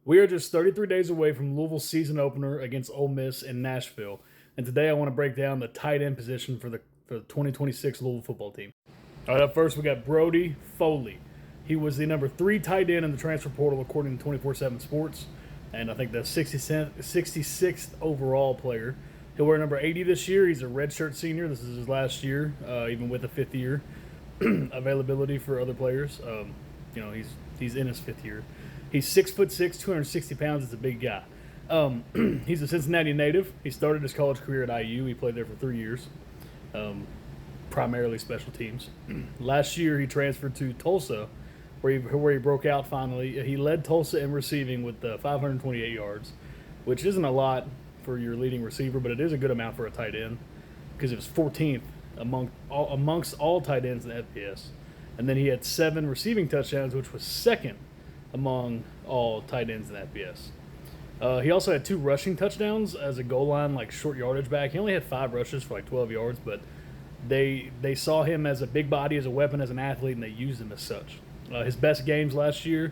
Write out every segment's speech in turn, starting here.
We are just 33 days away from Louisville's season opener against Ole Miss in Nashville, and today I want to break down the tight end position for the 2026 Louisville football team. All right, up first we got Brody Foley. He was the number 3 tight end in the transfer portal according to 24/7 Sports, and I think the 66th overall player. He'll wear number 80 this year. He's a redshirt senior. This is his last year, even with a fifth year availability for other players. He's in his fifth year. He's 6'6", 260 pounds. It's a big guy. He's a Cincinnati native. He started his college career at IU. He played there for 3 years, primarily special teams. Last year, he transferred to Tulsa, where he broke out finally. He led Tulsa in receiving with 528 yards, which isn't a lot for your leading receiver, but it is a good amount for a tight end because it was 14th amongst all tight ends in the FBS. And then he had 7 receiving touchdowns, which was second among all tight ends in the FBS. He also had 2 rushing touchdowns as a goal line, short yardage back. He only had 5 rushes for 12 yards, but they saw him as a big body, as a weapon, as an athlete, and they used him as such. His best games last year,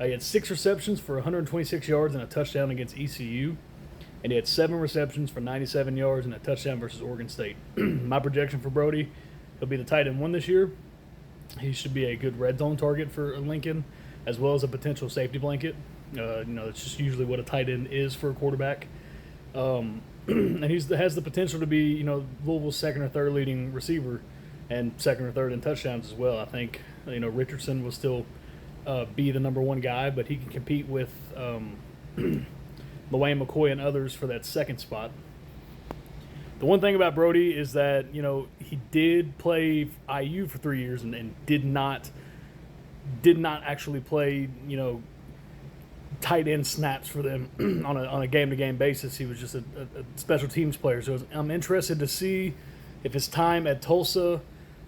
he had 6 receptions for 126 yards and a touchdown against ECU. And he had 7 receptions for 97 yards and a touchdown versus Oregon State. My projection for Brody, he'll be the tight end 1 this year. He should be a good red zone target for Lincoln, as well as a potential safety blanket. That's just usually what a tight end is for a quarterback. And he has the potential to be, Louisville's second or third leading receiver and second or third in touchdowns as well. I think, Richardson will still be the number 1 guy, but he can compete with Lawayne McCoy and others for that second spot. The one thing about Brody is that, he did play IU for 3 years and did not actually play, tight end snaps for them on a game-to-game basis. He was just a special teams player. So I'm interested to see if his time at Tulsa,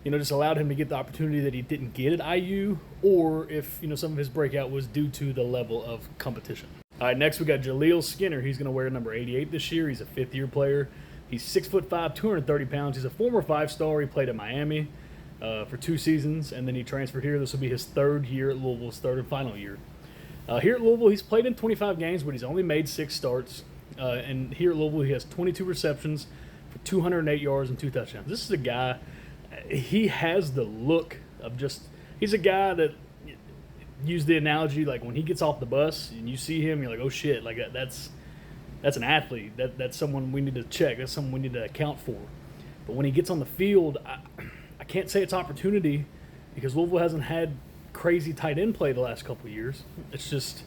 just allowed him to get the opportunity that he didn't get at IU, or if, some of his breakout was due to the level of competition. All right, next we got Jaleel Skinner. He's going to wear number 88 this year. He's a fifth-year player. He's 6'5", 230 pounds. He's a former 5-star. He played at Miami for 2 seasons, and then he transferred here. This will be his 3rd year at Louisville, his 3rd and final year. Here at Louisville, he's played in 25 games, but he's only made 6 starts. And here at Louisville, he has 22 receptions for 208 yards and 2 touchdowns. This is a guy, he has the look of he's a guy that, use the analogy, when he gets off the bus and you see him, you're like, oh shit, that's an athlete. That's someone we need to check. That's someone we need to account for. But when he gets on the field, I can't say it's opportunity because Louisville hasn't had crazy tight end play the last couple of years. It's just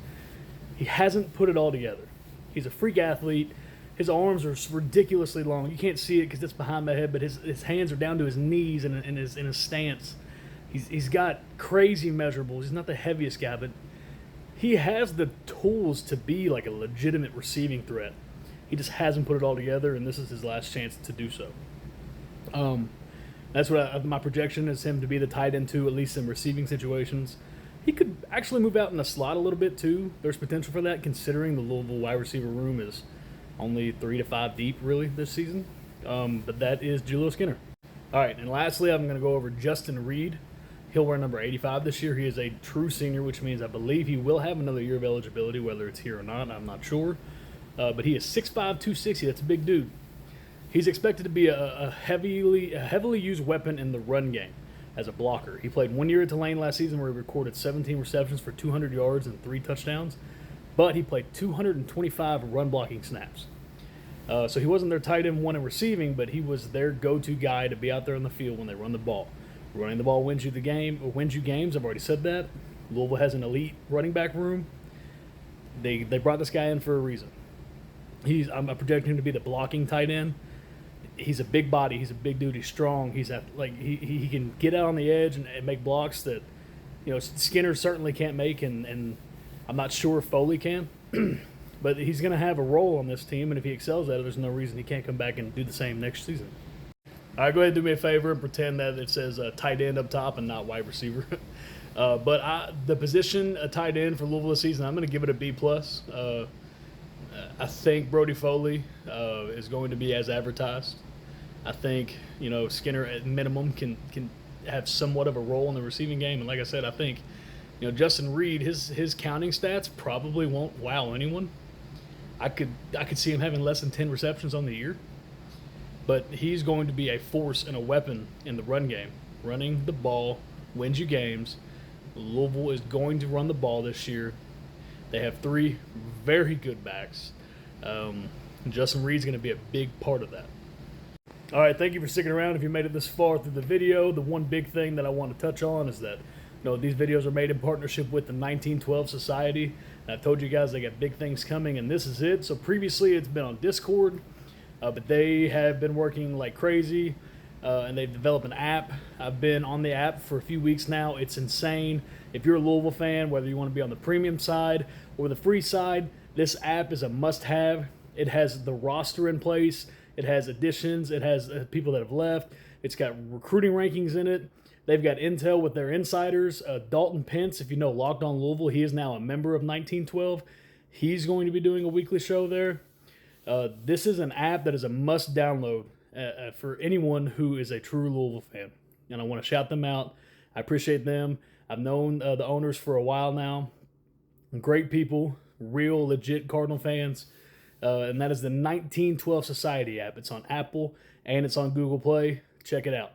he hasn't put it all together. He's a freak athlete. His arms are ridiculously long. You can't see it because it's behind my head, but his hands are down to his knees in his stance. He's got crazy measurables. He's not the heaviest guy, but he has the tools to be a legitimate receiving threat. He just hasn't put it all together, and this is his last chance to do so. That's what my projection is, him to be the tight end 2, at least in receiving situations. He could actually move out in the slot a little bit too. There's potential for that, considering the Louisville wide receiver room is only 3 to 5 deep really this season. But that is Jaleel Skinner. All right, and lastly, I'm going to go over Justin Reed. He'll wear number 85 this year. He is a true senior, which means I believe he will have another year of eligibility, whether it's here or not. I'm not sure. But he is 6'5", 260. That's a big dude. He's expected to be a heavily used weapon in the run game as a blocker. He played 1 year at Tulane last season where he recorded 17 receptions for 200 yards and 3 touchdowns. But he played 225 run blocking snaps. So he wasn't their tight end 1 in receiving, but he was their go-to guy to be out there on the field when they run the ball. Running the ball wins you the game, or wins you games. I've already said that. Louisville has an elite running back room. They brought this guy in for a reason. I'm projecting him to be the blocking tight end. He's a big body. He's a big dude. He's strong. He can get out on the edge and make blocks that Skinner certainly can't make, and I'm not sure if Foley can. But he's going to have a role on this team, and if he excels at it, there's no reason he can't come back and do the same next season. All right, go ahead and do me a favor and pretend that it says tight end up top and not wide receiver. The position, a tight end for Louisville this season, I'm going to give it a B+. I think Brody Foley is going to be as advertised. I think Skinner at minimum can have somewhat of a role in the receiving game, and like I said, I think You know, Justin Reed, his counting stats probably won't wow anyone. I could see him having less than 10 receptions on the year, but he's going to be a force and a weapon in the run game. Running the ball wins you games. Louisville is going to run the ball this year. They have 3 very good backs. Justin Reed's going to be a big part of that. All right, thank you for sticking around. If you made it this far through the video, the one big thing that I want to touch on is that these videos are made in partnership with the 1912 Society. And I've told you guys they got big things coming, and this is it. So previously it's been on Discord, but they have been working like crazy, and they've developed an app. I've been on the app for a few weeks now. It's insane. If you're a Louisville fan, whether you want to be on the premium side or the free side, this app is a must-have. It has the roster in place. It has additions. It has people that have left. It's got recruiting rankings in it. They've got intel with their insiders. Dalton Pence, if you know Locked On Louisville, he is now a member of 1912. He's going to be doing a weekly show there. This is an app that is a must download for anyone who is a true Louisville fan. And I want to shout them out. I appreciate them. I've known the owners for a while now. Great people, real legit Cardinal fans. And that is the 1912 Society app. It's on Apple and it's on Google Play. Check it out.